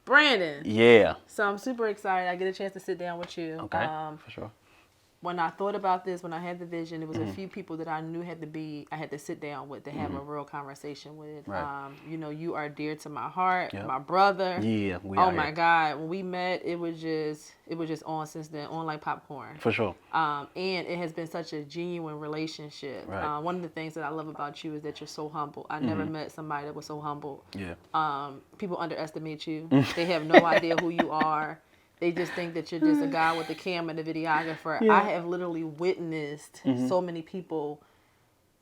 Brandon. Yeah. So I'm super excited. I get a chance to sit down with you. Okay. For sure. When I thought about this, when I had the vision, it was a few people that I knew I had to sit down with to have a real conversation with. Right. You are dear to my heart, Yep. my brother. Yeah. Oh my God. When we met, it was just on since then, on like popcorn. For sure. And it has been such a genuine relationship. Right. One of the things that I love about you is that you're so humble. I never met somebody that was so humble. Yeah. People underestimate you. They have no idea who you are. They just think that you're just a guy with the camera and the videographer. Yeah. I have literally witnessed so many people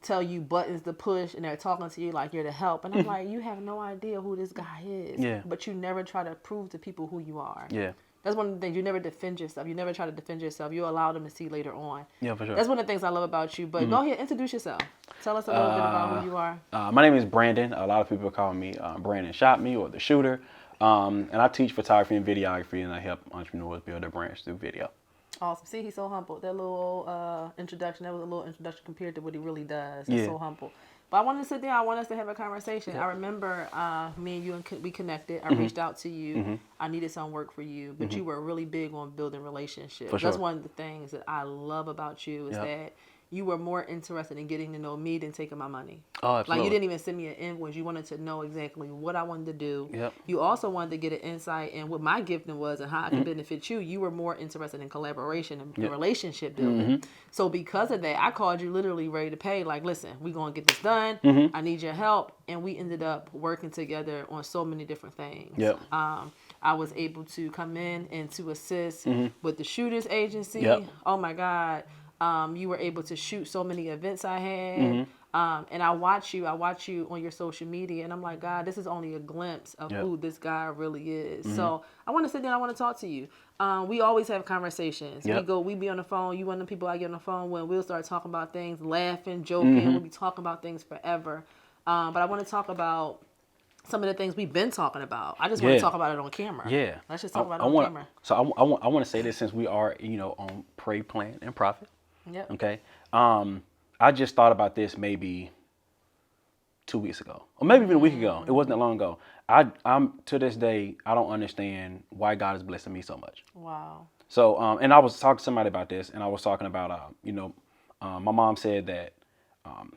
tell you buttons to push and they're talking to you like you're the help. And I'm like, you have no idea who this guy is. Yeah. But you never try to prove to people who you are. Yeah. That's one of the things. You never defend yourself. You never try to defend yourself. You allow them to see later on. Yeah, for sure. That's one of the things I love about you. But go ahead, introduce yourself. Tell us a little bit about who you are. My name is Brandon. A lot of people call me Brandon Shot Me or the Shooter. And I teach photography and videography, and I help entrepreneurs build their brands through video. Awesome. See, he's so humble. That little introduction, that was a little introduction compared to what he really does. He's so humble. But I wanted to sit there. I want us to have a conversation. I remember me and you, we connected. I reached out to you. I needed some work for you, but you were really big on building relationships. For sure. That's one of the things that I love about you is that you were more interested in getting to know me than taking my money. Oh, absolutely. Like, you didn't even send me an invoice. You wanted to know exactly what I wanted to do. Yep. You also wanted to get an insight in what my gifting was and how I could benefit you. You were more interested in collaboration and relationship building. So because of that, I called you literally ready to pay. Like, listen, we're going to get this done. I need your help. And we ended up working together on so many different things. Yep. I was able to come in and to assist with the shooters agency. Yep. Oh, my God. You were able to shoot so many events I had. And I watch you on your social media, and I'm like, God, this is only a glimpse of who this guy really is. So I want to sit down. I want to talk to you. We always have conversations. We be on the phone. You one of the people I get on the phone when we'll start talking about things, laughing, joking. We'll be talking about things forever. But I want to talk about some of the things we've been talking about. I just want to talk about it on camera. Yeah. Let's just talk about it on camera. So I want to say this since we are, on Pray, Plan, and Profit. Yep. Okay. I just thought about this maybe 2 weeks ago, or maybe even a week ago. It wasn't that long ago. I'm to this day, I don't understand why God is blessing me so much. Wow. So, and I was talking to somebody about this, and I was talking about, my mom said that,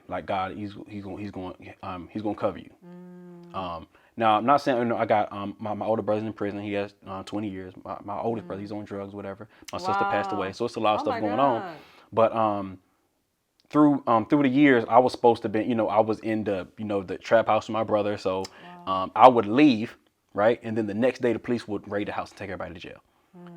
like God, he's going to cover you. Now I'm not saying, I got my older brother's in prison. He has 20 years. My oldest brother, he's on drugs, whatever. My sister passed away, so it's a lot of stuff going on. But through the years, I was supposed to be, I was in the trap house with my brother. So I would leave, right, and then the next day the police would raid the house and take everybody to jail.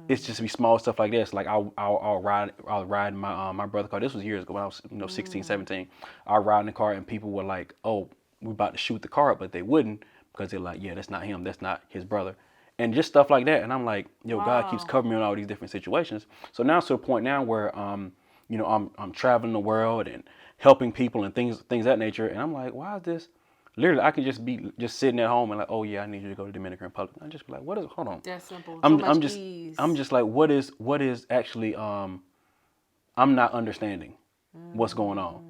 It's just be small stuff like this. Like I'll ride in my brother's car. This was years ago when I was 16, 17. I'll ride in the car and people were like, "Oh, we're about to shoot the car up," but they wouldn't because they're like, "Yeah, that's not him. That's not his brother." And just stuff like that. And I'm like, yo, God keeps covering me in all these different situations. So now it's to a point now where I'm traveling the world and helping people and things of that nature. And I'm like, why is this? Literally, I can just be sitting at home and like, oh yeah, I need you to go to Dominican Republic. I just be like, what is? Hold on. That's simple. I'm just like, what is actually I'm not understanding what's going on.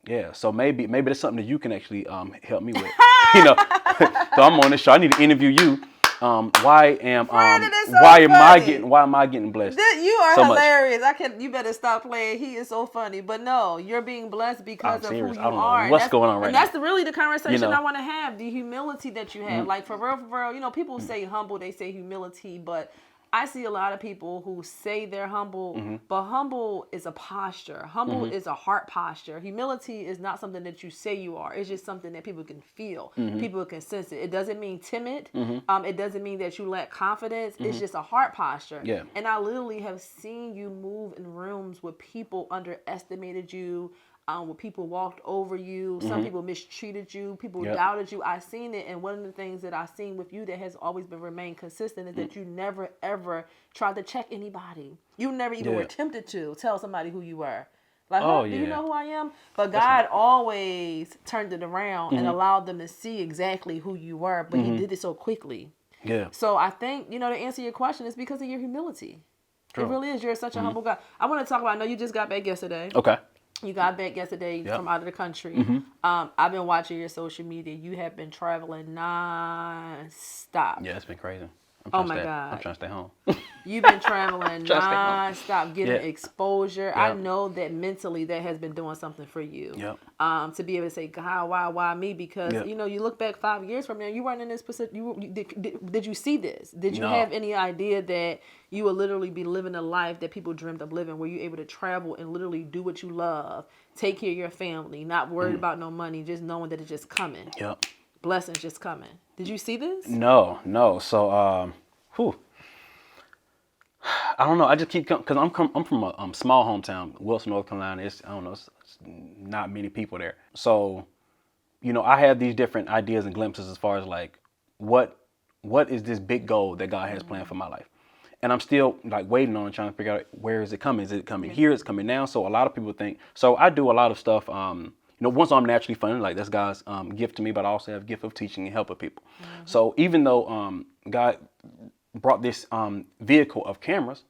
Yeah. So maybe that's something that you can actually help me with. So I'm on this show. I need to interview you. Why am I getting blessed? You are so hilarious. You better stop playing. He is so funny. But no, you're being blessed because of who you I don't are. know what's going on right now. And that's really the conversation I want to have. The humility that you have. Like for real, people say humble, they say humility, but I see a lot of people who say they're humble, but humble is a posture. Humble is a heart posture. Humility is not something that you say you are. It's just something that people can feel. People can sense it. It doesn't mean timid. It doesn't mean that you lack confidence. It's just a heart posture. Yeah. And I literally have seen you move in rooms where people underestimated you, where people walked over you, some people mistreated you, people doubted you. I've seen it, and one of the things that I've seen with you that has always been remained consistent is that you never ever tried to check anybody. You never even were tempted to tell somebody who you were. Like, do you know who I am? But God always turned it around and allowed them to see exactly who you were, but He did it so quickly. Yeah. So I think, to answer your question, it's because of your humility. True. It really is. You're such a humble guy. I want to talk about, I know you just got back yesterday. Okay. You got back yesterday Yep. from out of the country. Mm-hmm. I've been watching your social media. You have been traveling non-stop. Yeah, it's been crazy. Oh my I'm God. trying to stay home. You've been traveling Trying to stay home. non-stop, getting Yeah. exposure. I Yep. know that mentally that has been doing something for you. Yep. To be able to say, God, why me? Because, Yep. you look back 5 years from now, you weren't in this position. Did you see this? Did you No. have any idea that you will literally be living a life that people dreamed of living, where you're able to travel and literally do what you love, take care of your family, not worried about no money, just knowing that it's just coming. Yep. Blessings just coming. Did you see this? No. So, whew. I don't know. I just keep because I'm from a small hometown, Wilson, North Carolina. I don't know. It's not many people there. So, I have these different ideas and glimpses as far as like what is this big goal that God has planned for my life, and I'm still like waiting on it, trying to figure out where is it coming. Is it coming here? Is it coming now? So a lot of people think. So I do a lot of stuff. Once I'm naturally funny, like that's God's gift to me, but I also have a gift of teaching and helping people. Mm-hmm. So even though God brought this vehicle of cameras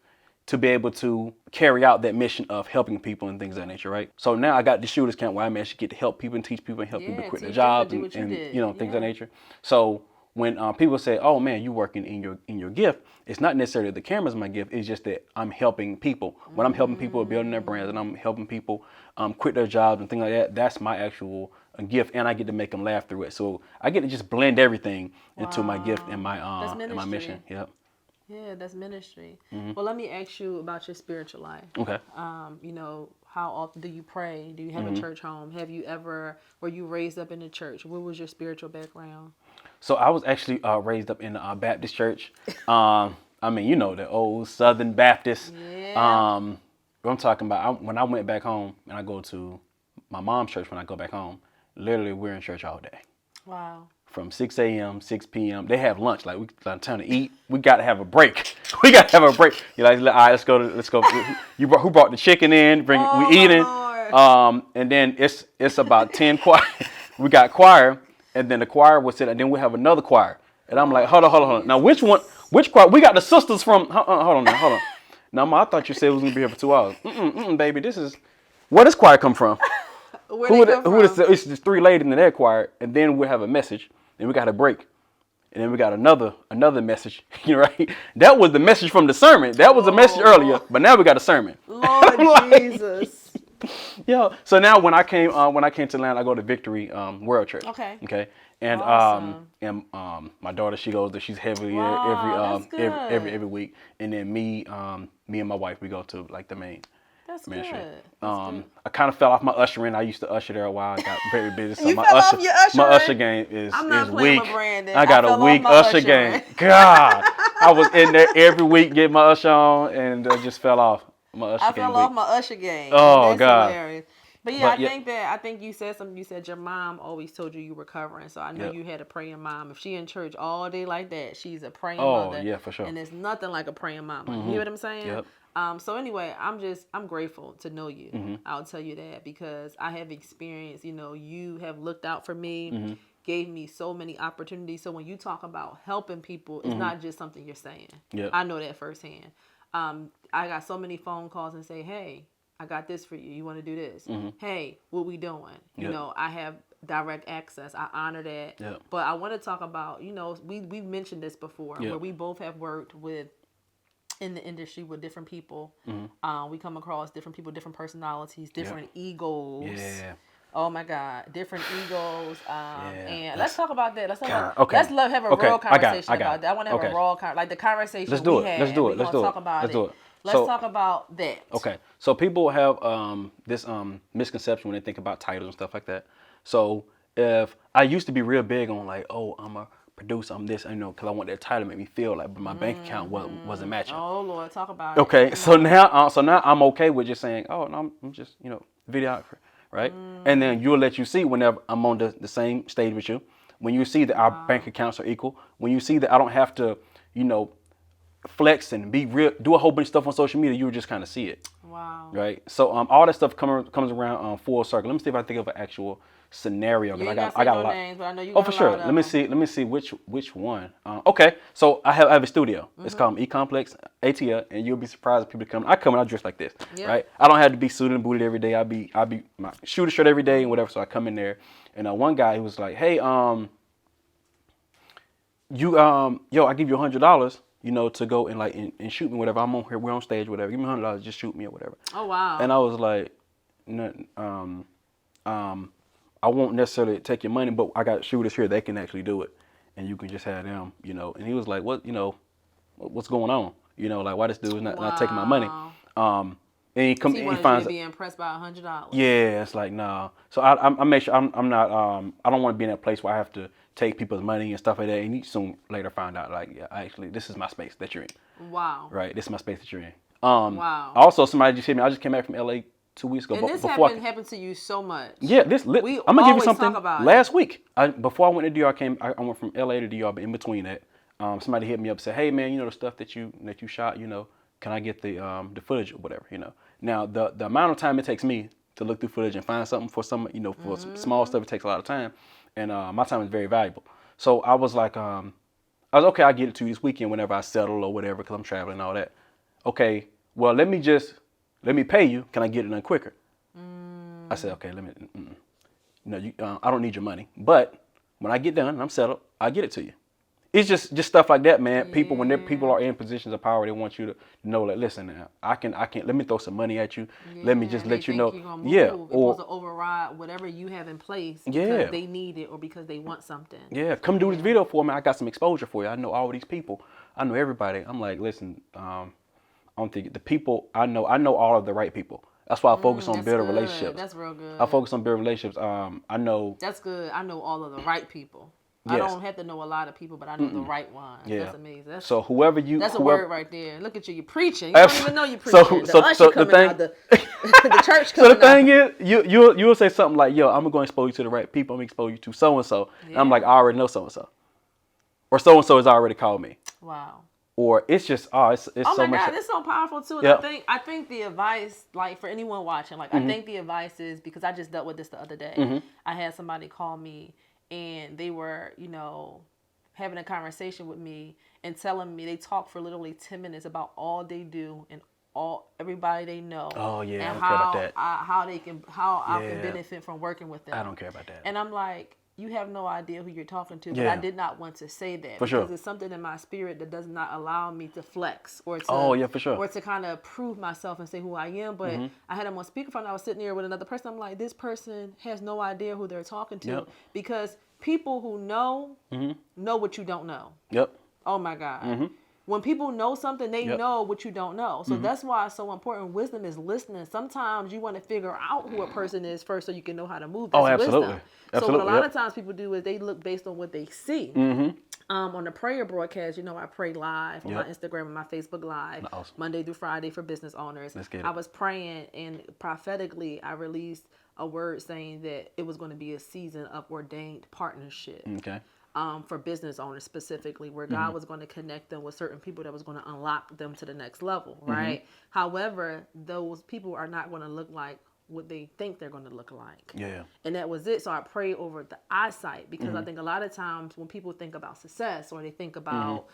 to be able to carry out that mission of helping people and things of that nature, right? So now I got the shooters camp where I actually get to help people and teach people and help people quit their jobs and things of that nature. So when people say, "Oh man, you working in your gift," it's not necessarily the camera's my gift. It's just that I'm helping people. When I'm helping people building their brands and I'm helping people quit their jobs and things like that, that's my actual gift, and I get to make them laugh through it. So I get to just blend everything into my gift and my mission. Yep. Yeah, that's ministry. Mm-hmm. Well, let me ask you about your spiritual life. Okay. How often do you pray? Do you have a church home? Were you raised up in the church? What was your spiritual background? So I was actually raised up in a Baptist church. The old Southern Baptist. Yeah. What I'm talking about, when I went back home and I go to my mom's church when I go back home, literally we're in church all day. Wow. From 6 a.m., 6 p.m. They have lunch. Like, we got time to eat. We got to have a break. We got to have a break. You're like, all right, let's go. Who brought the chicken in? We eating. And then it's about 10 choir. We got choir, and then the choir will sit, and then we have another choir. And I'm like, hold on. Now, which choir? We got the sisters from, hold on. Now, Ma, I thought you said we was going to be here for 2 hours. Baby, where does choir come from? It's just 3 ladies in that choir, and then we'll have a message, and we got a break, and then we got another message, right? That was the message from the sermon. That was a message earlier, but now we got a sermon. Lord Jesus. Yeah. So now when I came to Atlanta, I go to Victory World Church. Okay. And awesome. My daughter, she's heavily every week, and then me and my wife, we go to like the main. That's ministry. good. I kind of fell off my ushering. I used to usher there a while. I got very busy. So You fell off your ushering? My usher game is I'm not is playing weak. with Brandon. I got a weak usher game. God, I was in there every week getting my usher on, and just fell off. My usher game. I fell off my usher game. Oh, that's God. Hilarious. But I think you said something. You said your mom always told you were covering. So I know you had a praying mom. If she in church all day like that, she's a praying mother. Oh, yeah, for sure. And there's nothing like a praying mama. You know what I'm saying? Yep. So anyway, I'm grateful to know you. I'll tell you that because I have experienced, you have looked out for me, gave me so many opportunities. So when you talk about helping people, it's not just something you're saying. Yep. I know that firsthand. I got so many phone calls and say, hey, I got this for you. You want to do this? Hey, what we doing? Yep. I have direct access. I honor that. Yep. But I want to talk about, we've mentioned this before, where we both have worked in the industry with different people. We come across different people, different personalities, different egos. Yeah. Oh my God, different egos. And let's talk about that. Let's have a real conversation about that. I want to have a raw like the conversation Let's do we it. had. Let's do it. Let's talk about it. Let's talk about that. Okay. So people have this misconception when they think about titles and stuff like that. So if I used to be real big on like, oh, I'm a producer, I'm this, because I want that title to make me feel like, but my bank account wasn't matching. Oh Lord, talk about it. Okay. So now I'm okay with just saying, oh, no, I'm just videographer, right? And then you'll let you see whenever I'm on the same stage with you. When you see that our bank accounts are equal, when you see that I don't have to, flex and be real, do a whole bunch of stuff on social media, you just kind of see it. Wow. Right. So all that stuff comes around full circle. Let me see if I think of an actual scenario. You ain't I gotta say got no a lot. names, but I know you Oh, got for a sure. lot of Let me them. see which one. Okay, so I have a studio. It's called E Complex ATL, and you'll be surprised if people come. I come and I dress like this, Yeah. right? I don't have to be suited and booted every day. I be my shooter shirt every day and whatever. So I come in there, and one guy, he was like, hey, yo, I give you $100, to go and like and shoot me, whatever. I'm on here, we're on stage, whatever. Give me $100, just shoot me or whatever. Oh wow. And I was like, no, I won't necessarily take your money, but I got shooters here, they can actually do it, and you can just have them, And he was like, what, what's going on? Like why this dude is not taking my money? And he So he and he wanted you finds to be impressed by $100. yeah, it's like nah. So I make sure I'm not I don't want to be in that place where I have to take people's money and stuff like that. And you soon later find out like yeah, actually this is my space that you're in. Wow. Right, this is my space that you're in. Wow. Also, somebody just hit me. I just came back from LA 2 weeks ago. And this happened to you so much. Yeah, I'm gonna give you always something. talk about Last week, before I went to DR, I went from LA to DR, but in between that, somebody hit me up and said, "Hey man, the stuff that you shot, can I get the footage or whatever, Now the amount of time it takes me to look through footage and find something for some, for some small stuff, it takes a lot of time, and my time is very valuable. So I was like, okay, I'll get it to you this weekend whenever I settle or whatever, because I'm traveling and all that. Okay, well let me pay you. Can I get it done quicker? I said, okay, I don't need your money, but when I get done and I'm settled, I'll get it to you. It's just stuff like that, man. People, when people are in positions of power, they want you to know, like, listen, now, I can. Let me throw some money at you. Yeah, let me just let you know. Yeah, or to override whatever you have in place because they need it or because they want something. Yeah, come do this video for me. I got some exposure for you. I know all these people. I know everybody. I'm like, listen, I don't think the people I know all of the right people. That's why I focus on building relationships. That's real good. I focus on building relationships. I know. That's good. I know all of the right people. Yes. I don't have to know a lot of people, but I know the right ones. Yeah. That's amazing. So whoever you... That's a word right there. Look at you. You're preaching. You don't even know you're preaching. So the thing... the church coming So the thing is, you'll say something like, yo, I'm going to expose you to the right people. I'm going to expose you to so-and-so. Yeah. And I'm like, I already know so-and-so. Or so-and-so has already called me. Wow. Or it's just, it's so much... Oh my God, it's so powerful too. And yep. I think the advice, like for anyone watching, like I think the advice is, because I just dealt with this the other day. I had somebody call me and they were, having a conversation with me and telling me, they talked for literally 10 minutes about all they do and everybody they know. Oh yeah, and I don't care about that. How I can benefit from working with them. I don't care about that. And I'm like, you have no idea who you're talking to, but Yeah. I did not want to say that For because sure. it's something in my spirit that does not allow me to flex or to for sure. or to kind of prove myself and say who I am. But I had them on speakerphone. I was sitting there with another person. I'm like, this person has no idea who they're talking to because people who know what you don't know. Yep. Oh my God. When people know something, they know what you don't know. So that's why it's so important. Wisdom is listening. Sometimes you want to figure out who a person is first so you can know how to move. That's absolutely. Wisdom. So what a lot of times people do is they look based on what they see. On the prayer broadcast, I pray live on my Instagram and my Facebook Live, Monday through Friday for business owners. I was praying and prophetically I released a word saying that it was going to be a season of ordained partnership. Okay. For business owners specifically, where God was going to connect them with certain people that was going to unlock them to the next level, right? However, those people are not going to look like what they think they're going to look like. Yeah. And that was it. So I prayed over the eyesight because I think a lot of times when people think about success or they think about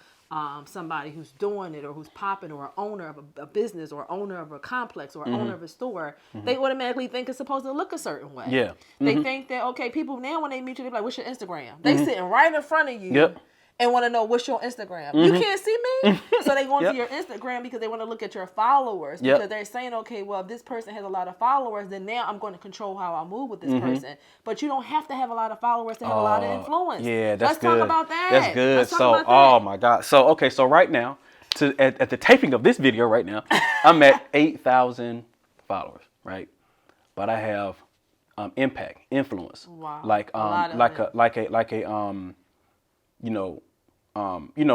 somebody who's doing it or who's popping or an owner of a business or owner of a complex or owner of a store, they automatically think it's supposed to look a certain way. Yeah. They think that, okay, people now when they meet you, they're like, what's your Instagram? They sitting right in front of you and want to know what's your Instagram. You can't see me? So they go into your Instagram because they want to look at your followers because they're saying, okay, well, if this person has a lot of followers, then now I'm going to control how I move with this person. But you don't have to have a lot of followers to have a lot of influence. Yeah, that's good. Let's talk about that. That's good. Oh my God. So, okay, so right now, at the taping of this video right now, I'm at 8,000 followers, right? But I have impact, influence. Wow. Like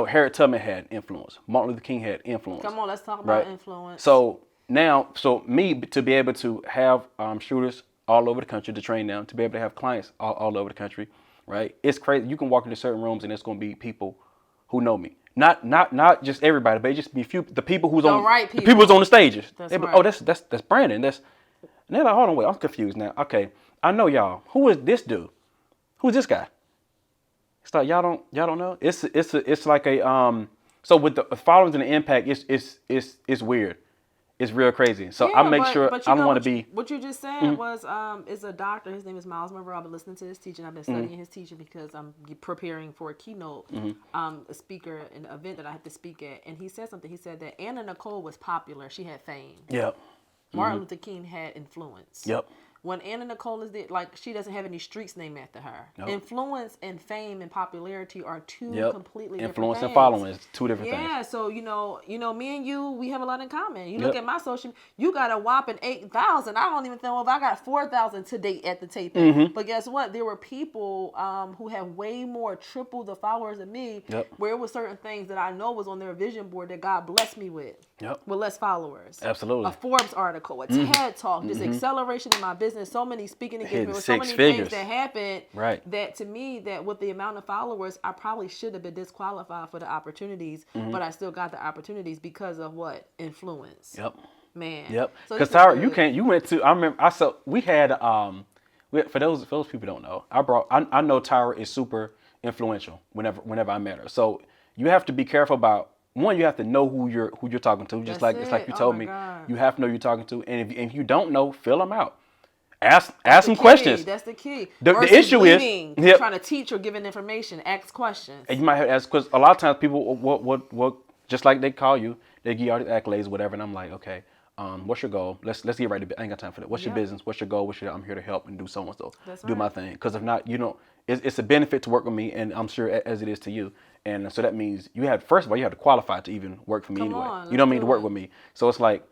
Harriet Tubman had influence. Martin Luther King had influence. Come on, let's talk about influence. So now, me to be able to have shooters all over the country to train them, to be able to have clients all over the country, right? It's crazy. You can walk into certain rooms and it's going to be people who know me. Not just everybody, but it just be the people who's on right the people who's on the stages. That's right. Right. Oh, that's Brandon. And they're like, hold on, wait, I'm confused now. Okay. I know y'all. Who is this dude? Who's this guy? It's like y'all don't know. It's like a So with the followings and the impact, it's weird. It's real crazy. So I make sure I don't want to be. What you just said was is a doctor. His name is Miles Monroe. I've been listening to his teaching. I've been studying his teaching because I'm preparing for a keynote, a speaker, an event that I have to speak at. And he said something. He said that Anna Nicole was popular. She had fame. Yep. Martin Luther King had influence. Yep. When Anna Nicole is there, like, she doesn't have any streets named after her. Nope. Influence and fame and popularity are two completely different Influence things. and following is two different things. Yeah, so you know, me and you, we have a lot in common. You look at my social, you got a whopping 8,000. I don't even know if I got 4,000 to date at the taping. But guess what? There were people who have way more, triple the followers than me. Where it was certain things that I know was on their vision board that God blessed me with. With less followers. Absolutely. A Forbes article, a TED Talk, this acceleration in my business, so many speaking engagements, so many things that happened that to me, that with the amount of followers, I probably should have been disqualified for the opportunities, but I still got the opportunities because of what? Influence. Man. So because Tyra, you went to, I remember, we had, for those people who don't know, I know Tyra is super influential whenever I met her. So you have to be careful about, one, you have to know who you're talking to. It's like you told me. God. You have to know who you're talking to, and if you don't know, fill them out. Ask some questions. That's the key. The issue is trying to teach or giving information. Ask questions. And you might have to ask, because a lot of times people, what, just like they call you, they give you all these accolades, whatever, and I'm like, okay, what's your goal? Let's get right to. I ain't got time for that. What's your business? What's your goal? I'm here to help and do so and so. Do my thing. Because if not, it's a benefit to work with me, and I'm sure as it is to you. And so that means first of all, you have to qualify to even work for me anyway. You know what I mean? To work with me. So it's like,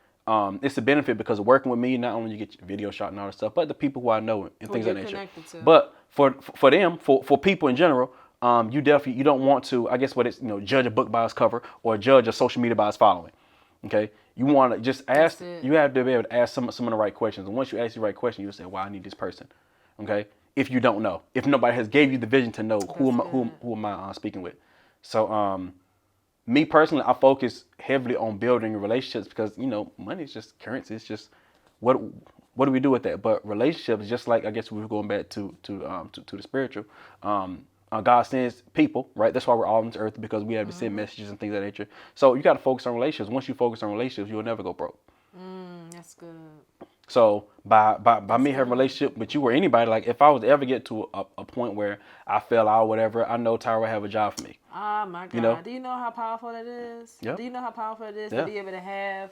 it's a benefit because of working with me, not only you get your video shot and all that stuff, but the people who I know and things of that nature. But for them, for people in general, you don't want to, I guess judge a book by its cover or judge a social media by its following. Okay? You want to just ask, you have to be able to ask some of the right questions. And once you ask the right question, you'll say, well, I need this person. Okay? If you don't know. If nobody has gave you the vision to know who am I speaking with. So, me personally, I focus heavily on building relationships because, money is just currency. It's just what do we do with that? But relationships, just like, I guess we were going back to the spiritual, God sends people, right? That's why we're all on this earth, because we have to send messages and things of that nature. So you got to focus on relationships. Once you focus on relationships, you'll never go broke. That's good. So by me having a relationship with you or anybody, like if I was to ever get to a point where I fell out or whatever, I know Tyra would have a job for me. Oh my God. Do you know how powerful that is? Yep. Do you know how powerful it is to be able to have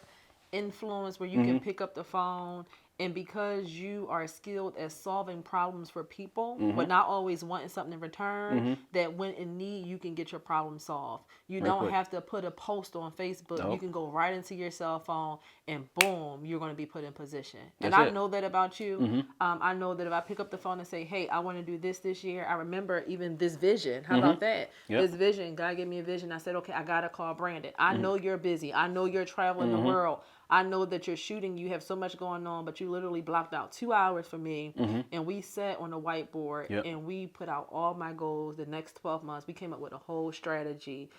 influence where you can pick up the phone, and because you are skilled at solving problems for people, but not always wanting something in return, that when in need, you can get your problem solved. You don't have to put a post on Facebook. Nope. You can go right into your cell phone and boom, you're going to be put in position. And I know that about you. I know that if I pick up the phone and say, hey, I want to do this year. I remember even this vision. How about that? This vision, God gave me a vision. I said, okay, I got to call Brandon. I know you're busy. I know you're traveling the world. I know that you're shooting, you have so much going on, but you literally blocked out 2 hours for me, and we sat on the whiteboard, and we put out all my goals the next 12 months. We came up with a whole strategy,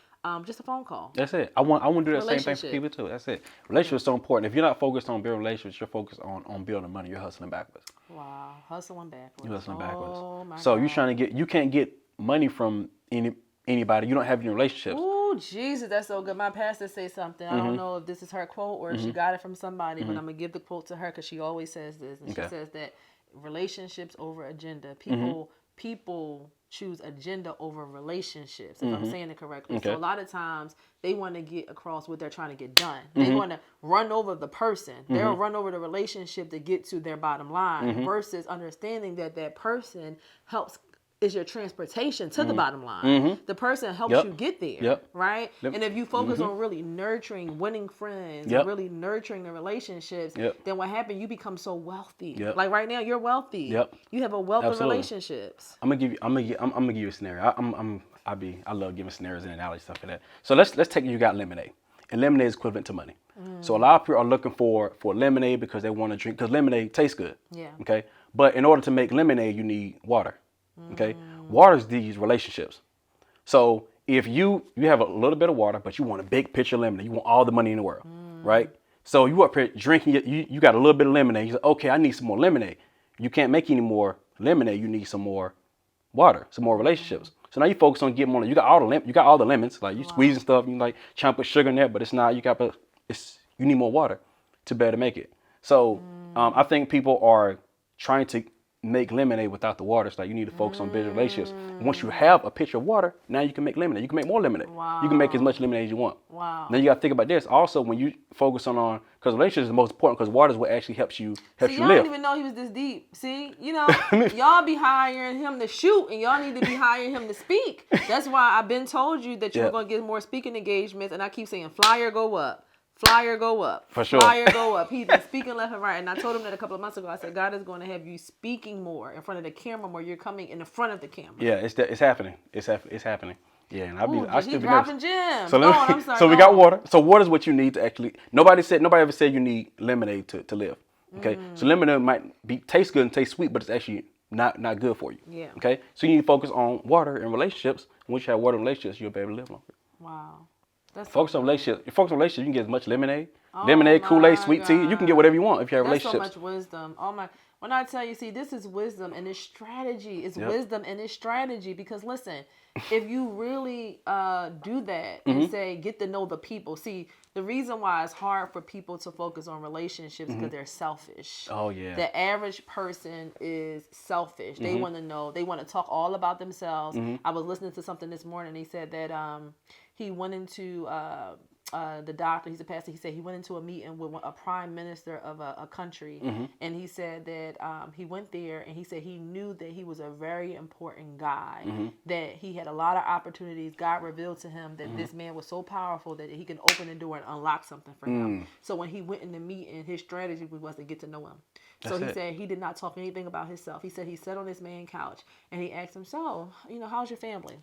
just a phone call. That's it. I want to do that same thing for people too. That's it. Relationships is so important. If you're not focused on building relationships, you're focused on building money. You're hustling backwards. Wow, hustling backwards. You're hustling backwards. Oh my so God. you can't get money from anybody. You don't have any relationships. Oh, Jesus, that's so good. My pastor say something. I don't know if this is her quote or if she got it from somebody, but I'm going to give the quote to her because she always says this. And she says that relationships over agenda. People choose agenda over relationships, if I'm saying it correctly. So a lot of times they want to get across what they're trying to get done. They want to run over the person. They'll run over the relationship to get to their bottom line versus understanding that person is your transportation to the bottom line. The person helps you get there, right? And if you focus on really nurturing winning friends, and really nurturing the relationships, then what happened? You become so wealthy. Like right now, you're wealthy. You have a wealth of relationships. I'm gonna give you a scenario. I love giving scenarios and analogies, stuff like that. So let's take you got lemonade, and lemonade is equivalent to money. So a lot of people are looking for lemonade because they want to drink, because lemonade tastes good. Okay, but in order to make lemonade, you need water. Okay, water is these relationships. So if you have a little bit of water, but you want a big pitcher of lemonade, you want all the money in the world, right? So you up here drinking, you got a little bit of lemonade. You say, okay, I need some more lemonade. you can't make any more lemonade. You need some more water, some more relationships. So now you focus on getting more. You got all the lemons, like you squeezing stuff. You like trying to put sugar in there, but it's not. You need more water to be able to make it. So I think people are trying to make lemonade without the water. It's like you need to focus on business relationships. Once you have a pitcher of water, now you can make lemonade. You can make more lemonade. Wow. You can make as much lemonade as you want. Wow. Now you got to think about this. Also, when you focus on because relationships is the most important because water is what actually helps you y'all live. didn't even know he was this deep. See, y'all be hiring him to shoot, and y'all need to be hiring him to speak. That's why I've been told you that you're going to get more speaking engagements, and I keep saying flyer go up. Flyer go up. For sure. Flyer go up. He's been speaking left and right. And I told him that a couple of months ago. I said, God is going to have you speaking more in front of the camera more. You're coming in the front of the camera. Yeah, it's happening. It's happening. Yeah, and I still be dropping gems. So, so we got water. So water is what you need to actually. Nobody ever said you need lemonade to live. Okay, so lemonade might taste good and taste sweet, but it's actually not good for you. Yeah. Okay, so you need to focus on water and relationships. Once you have water and relationships, you'll be able to live longer. Wow. Focus on relationships. You focus on relationships, you can get as much lemonade, Kool-Aid, sweet tea. You can get whatever you want if you have relationships. That's so much wisdom. Oh my! When I tell you, see, this is wisdom and it's strategy. It's wisdom and it's strategy. Because listen, if you really do that and say get to know the people, see, the reason why it's hard for people to focus on relationships because they're selfish. Oh yeah. The average person is selfish. They want to know. They want to talk all about themselves. I was listening to something this morning. He said that he went into the doctor. He's a pastor. He said he went into a meeting with a prime minister of a country, and he said that he went there and he said he knew that he was a very important guy, that he had a lot of opportunities. God revealed to him that this man was so powerful that he can open the door and unlock something for him. So when he went in the meeting, his strategy was to get to know him. So he said he did not talk anything about himself. He said he sat on his man's couch and he asked him, so, how's your family?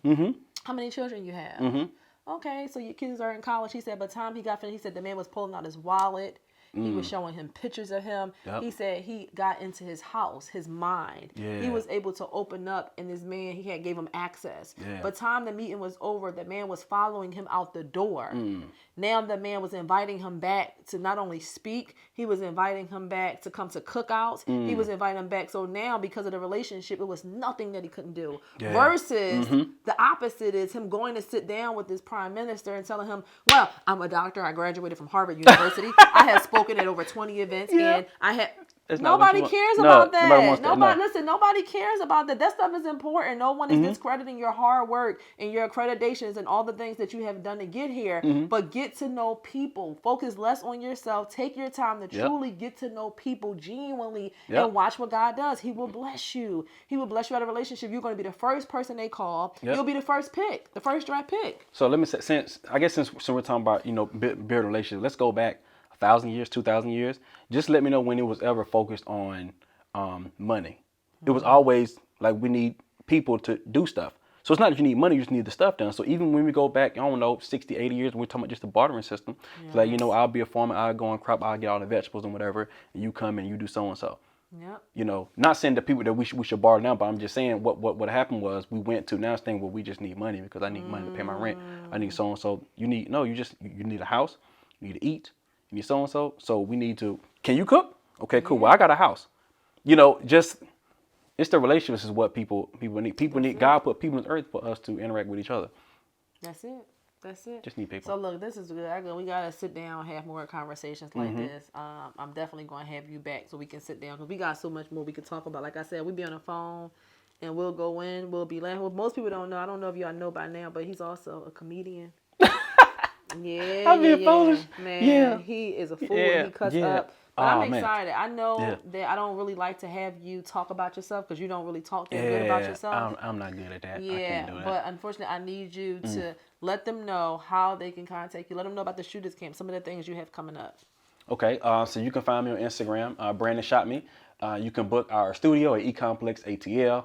How many children you have? Okay, so your kids are in college. He said by the time he got finished, he said the man was pulling out his wallet. He was showing him pictures of him. Yep. He said he got into his house, his mind. Yeah. He was able to open up, and this man, gave him access. Yeah. By the time the meeting was over, the man was following him out the door. Now the man was inviting him back to not only speak, he was inviting him back to come to cookouts. He was inviting him back. So now, because of the relationship, it was nothing that he couldn't do. Yeah. Versus the opposite is him going to sit down with this prime minister and telling him, well, I'm a doctor. I graduated from Harvard University. I have spoken at over 20 events, and I had... Nobody cares about that. Nobody cares about that. That stuff is important. No one is discrediting your hard work and your accreditations and all the things that you have done to get here. But get to know people. Focus less on yourself. Take your time to truly get to know people genuinely and watch what God does. He will bless you. He will bless you out of a relationship. You're going to be the first person they call. You'll be the first pick, the first draft pick. So let me say, since we're talking about, building relationships, let's go back 1,000 years, 2,000 years. Just let me know when it was ever focused on money. It was always like we need people to do stuff. So it's not that you need money, you just need the stuff done. So even when we go back, 60, 80 years, we're talking about just the bartering system. Yes. It's like, I'll be a farmer, I'll go and crop, I'll get all the vegetables and whatever, and you come and you do so-and-so. Yep. Not saying the people that we should barter now, but I'm just saying what happened was we went to now this thing where we just need money because I need money to pay my rent. I need so-and-so. You need a house, you need to eat. You need so-and-so, so we need to, can you cook? Okay, cool. Well, I got a house. It's the relationships is what people need. People need, God put people on earth for us to interact with each other. That's it. Just need people. So look, this is good. We got to sit down and have more conversations like this. I'm definitely going to have you back so we can sit down because we got so much more we can talk about. Like I said, we be on the phone and we'll go in, we'll be laughing. Well, most people don't know. I don't know if y'all know by now, but he's also a comedian. Foolish. Man, he is a fool. He cuts up. But I'm excited. I know that I don't really like to have you talk about yourself because you don't really talk that good about yourself. I'm not good at that. Yeah, I can't do that. But unfortunately, I need you to let them know how they can contact you. Let them know about the Shooters Camp, some of the things you have coming up. Okay, so you can find me on Instagram, Brandon Shot Me. You can book our studio at eComplex ATL.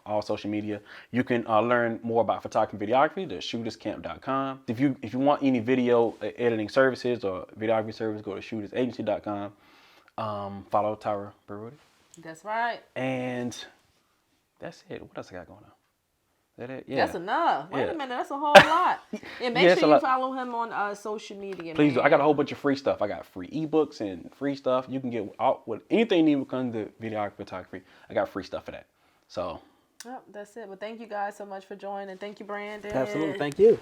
All social media. You can learn more about photography and videography, the shooterscamp.com. If you want any video editing services or videography service, go to shootersagency.com. Follow Tyra Talks. That's right. And that's it. What else I got going on? That it? Yeah. That's enough. Wait Yeah. a minute, that's a whole lot. And make Yeah, it's sure a you lot. follow him on social media. Please do. man. I got a whole bunch of free stuff. I got free ebooks and free stuff. You can get out with anything you need when it comes to videography, photography. I got free stuff for that. So. Yep, that's it. Well, thank you guys so much for joining. Thank you, Brandon. Absolutely. Thank you.